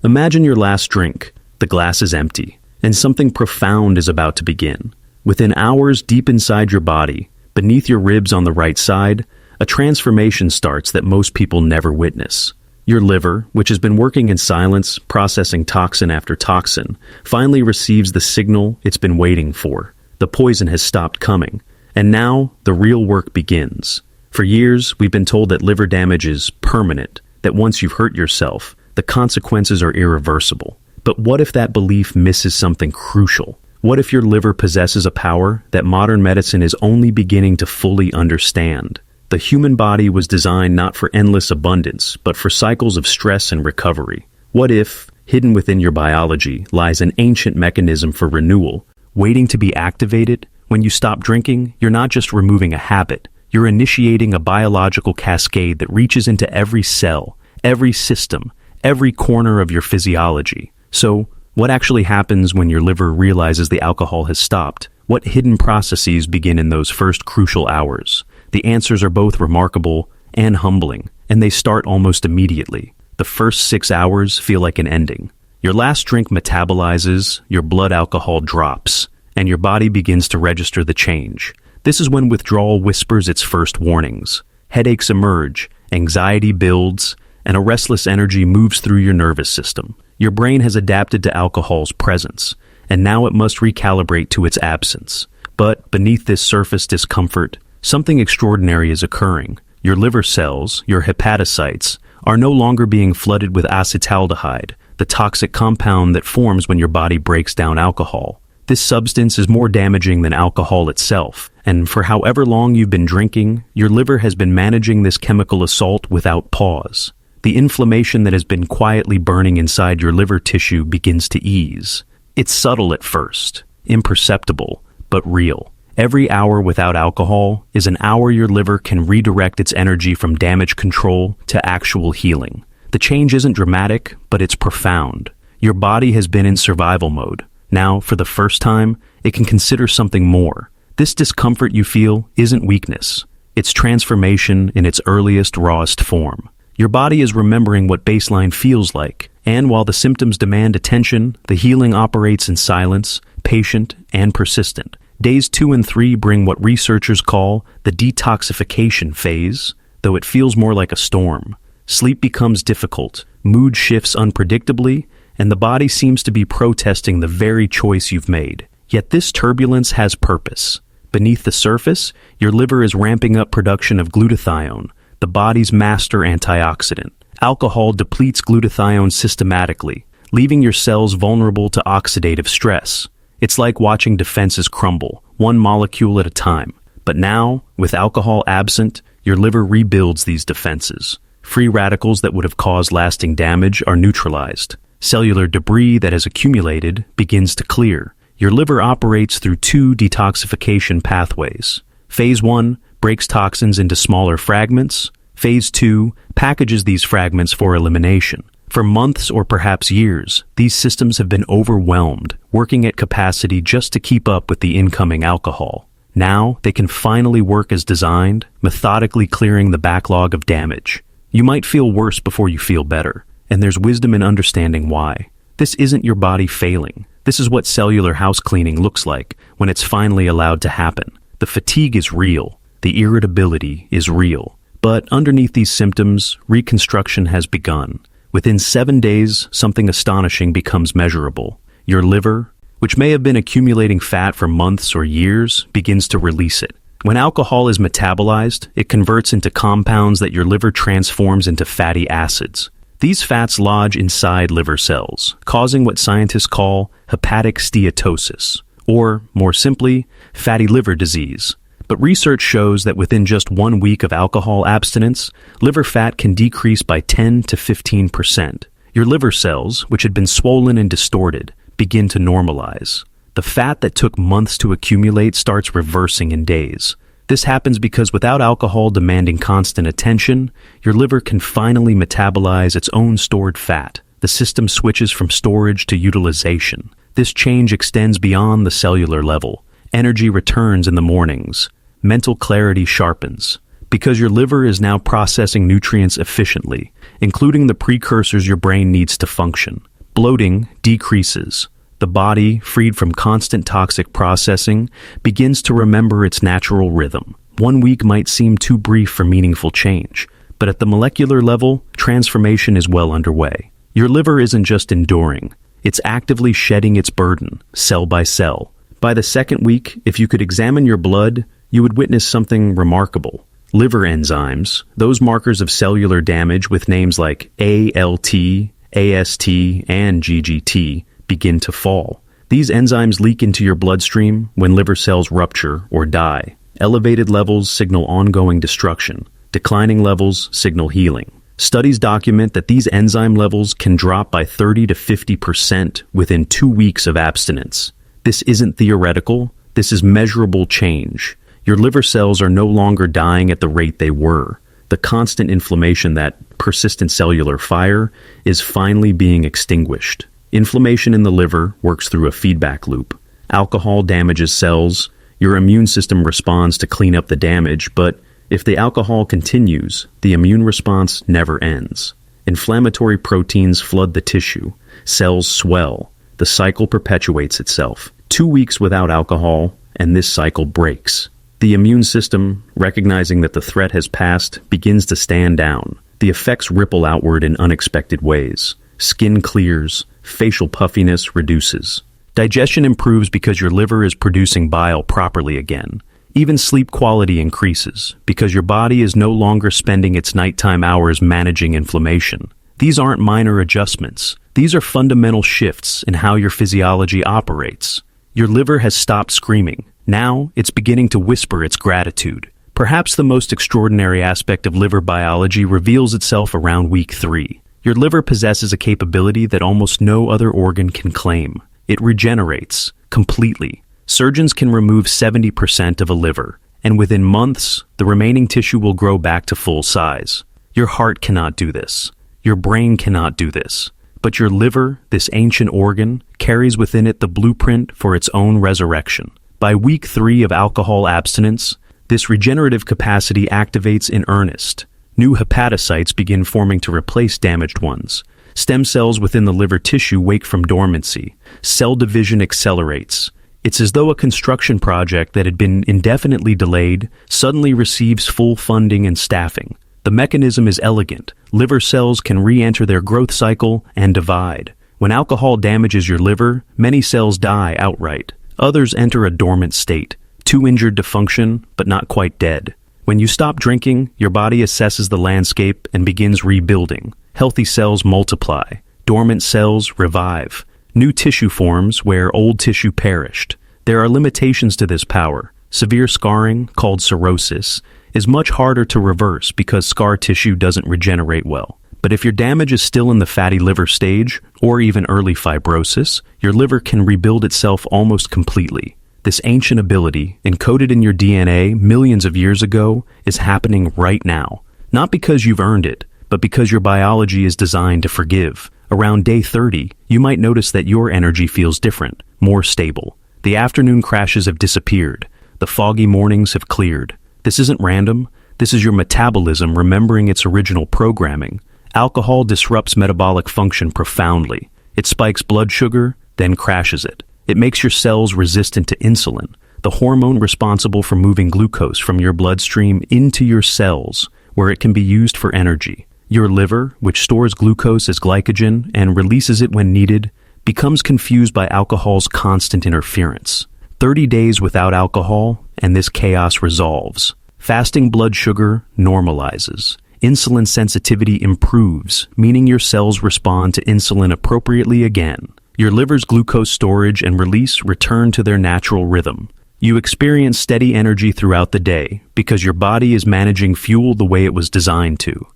Imagine your last drink. The glass is empty, and something profound is about to begin. Within hours deep inside your body, beneath your ribs on the right side, a transformation starts that most people never witness. Your liver, which has been working in silence, processing toxin after toxin, finally receives the signal it's been waiting for. The poison has stopped coming, and now the real work begins. For years, we've been told that liver damage is permanent, that once you've hurt yourself, the consequences are irreversible. But what if that belief misses something crucial? What if your liver possesses a power that modern medicine is only beginning to fully understand? The human body was designed not for endless abundance, but for cycles of stress and recovery. What if, hidden within your biology, lies an ancient mechanism for renewal, waiting to be activated? When you stop drinking, you're not just removing a habit, you're initiating a biological cascade that reaches into every cell, every system, every corner of your physiology. So, what actually happens when your liver realizes the alcohol has stopped? What hidden processes begin in those first crucial hours? The answers are both remarkable and humbling, and they start almost immediately. The first 6 hours feel like an ending. Your last drink metabolizes, your blood alcohol drops, and your body begins to register the change. This is when withdrawal whispers its first warnings. Headaches emerge, anxiety builds, and a restless energy moves through your nervous system. Your brain has adapted to alcohol's presence, and now it must recalibrate to its absence. But beneath this surface discomfort, something extraordinary is occurring. Your liver cells, your hepatocytes, are no longer being flooded with acetaldehyde, the toxic compound that forms when your body breaks down alcohol. This substance is more damaging than alcohol itself, and for however long you've been drinking, your liver has been managing this chemical assault without pause. The inflammation that has been quietly burning inside your liver tissue begins to ease. It's subtle at first, imperceptible, but real. Every hour without alcohol is an hour your liver can redirect its energy from damage control to actual healing. The change isn't dramatic, but it's profound. Your body has been in survival mode. Now, for the first time, it can consider something more. This discomfort you feel isn't weakness. It's transformation in its earliest, rawest form. Your body is remembering what baseline feels like, and while the symptoms demand attention, the healing operates in silence, patient, and persistent. Days 2 and 3 bring what researchers call the detoxification phase, though it feels more like a storm. Sleep becomes difficult, mood shifts unpredictably, and the body seems to be protesting the very choice you've made. Yet this turbulence has purpose. Beneath the surface, your liver is ramping up production of glutathione, the body's master antioxidant. Alcohol depletes glutathione systematically, leaving your cells vulnerable to oxidative stress. It's like watching defenses crumble, one molecule at a time. But now, with alcohol absent, your liver rebuilds these defenses. Free radicals that would have caused lasting damage are neutralized. Cellular debris that has accumulated begins to clear. Your liver operates through 2 detoxification pathways. Phase 1 breaks toxins into smaller fragments. Phase 2 packages these fragments for elimination. For months or perhaps years, these systems have been overwhelmed, working at capacity just to keep up with the incoming alcohol. Now, they can finally work as designed, methodically clearing the backlog of damage. You might feel worse before you feel better, and there's wisdom in understanding why. This isn't your body failing. This is what cellular house cleaning looks like when it's finally allowed to happen. The fatigue is real. The irritability is real. But underneath these symptoms, reconstruction has begun. Within 7 days, something astonishing becomes measurable. Your liver, which may have been accumulating fat for months or years, begins to release it. When alcohol is metabolized, it converts into compounds that your liver transforms into fatty acids. These fats lodge inside liver cells, causing what scientists call hepatic steatosis, or, more simply, fatty liver disease. But research shows that within just 1 week of alcohol abstinence, liver fat can decrease by 10 to 15%. Your liver cells, which had been swollen and distorted, begin to normalize. The fat that took months to accumulate starts reversing in days. This happens because without alcohol demanding constant attention, your liver can finally metabolize its own stored fat. The system switches from storage to utilization. This change extends beyond the cellular level. Energy returns in the mornings. Mental clarity sharpens. Because your liver is now processing nutrients efficiently, including the precursors your brain needs to function. Bloating decreases. The body, freed from constant toxic processing, begins to remember its natural rhythm. 1 week might seem too brief for meaningful change, but at the molecular level, transformation is well underway. Your liver isn't just enduring, it's actively shedding its burden, cell by cell. By the second week, if you could examine your blood, you would witness something remarkable. Liver enzymes, those markers of cellular damage with names like ALT, AST, and GGT, begin to fall. These enzymes leak into your bloodstream when liver cells rupture or die. Elevated levels signal ongoing destruction. Declining levels signal healing. Studies document that these enzyme levels can drop by 30 to 50% within 2 weeks of abstinence. This isn't theoretical, this is measurable change. Your liver cells are no longer dying at the rate they were. The constant inflammation, that persistent cellular fire, is finally being extinguished. Inflammation in the liver works through a feedback loop. Alcohol damages cells. Your immune system responds to clean up the damage, but if the alcohol continues, the immune response never ends. Inflammatory proteins flood the tissue. Cells swell. The cycle perpetuates itself. 2 weeks without alcohol, and this cycle breaks. The immune system, recognizing that the threat has passed, begins to stand down. The effects ripple outward in unexpected ways. Skin clears, facial puffiness reduces. Digestion improves because your liver is producing bile properly again. Even sleep quality increases because your body is no longer spending its nighttime hours managing inflammation. These aren't minor adjustments. These are fundamental shifts in how your physiology operates. Your liver has stopped screaming. Now, it's beginning to whisper its gratitude. Perhaps the most extraordinary aspect of liver biology reveals itself around week 3. Your liver possesses a capability that almost no other organ can claim. It regenerates completely. Surgeons can remove 70% of a liver, and within months, the remaining tissue will grow back to full size. Your heart cannot do this. Your brain cannot do this. But your liver, this ancient organ, carries within it the blueprint for its own resurrection. By week 3 of alcohol abstinence, this regenerative capacity activates in earnest. New hepatocytes begin forming to replace damaged ones. Stem cells within the liver tissue wake from dormancy. Cell division accelerates. It's as though a construction project that had been indefinitely delayed suddenly receives full funding and staffing. The mechanism is elegant. Liver cells can re-enter their growth cycle and divide. When alcohol damages your liver, many cells die outright. Others enter a dormant state, too injured to function, but not quite dead. When you stop drinking, your body assesses the landscape and begins rebuilding. Healthy cells multiply. Dormant cells revive. New tissue forms where old tissue perished. There are limitations to this power. Severe scarring, called cirrhosis, is much harder to reverse because scar tissue doesn't regenerate well. But if your damage is still in the fatty liver stage, or even early fibrosis, your liver can rebuild itself almost completely. This ancient ability, encoded in your DNA millions of years ago, is happening right now. Not because you've earned it, but because your biology is designed to forgive. Around day 30, you might notice that your energy feels different, more stable. The afternoon crashes have disappeared. The foggy mornings have cleared. This isn't random. This is your metabolism remembering its original programming. Alcohol disrupts metabolic function profoundly. It spikes blood sugar, then crashes it. It makes your cells resistant to insulin, the hormone responsible for moving glucose from your bloodstream into your cells, where it can be used for energy. Your liver, which stores glucose as glycogen and releases it when needed, becomes confused by alcohol's constant interference. 30 days without alcohol, and this chaos resolves. Fasting blood sugar normalizes. Insulin sensitivity improves, meaning your cells respond to insulin appropriately again. Your liver's glucose storage and release return to their natural rhythm. You experience steady energy throughout the day because your body is managing fuel the way it was designed to.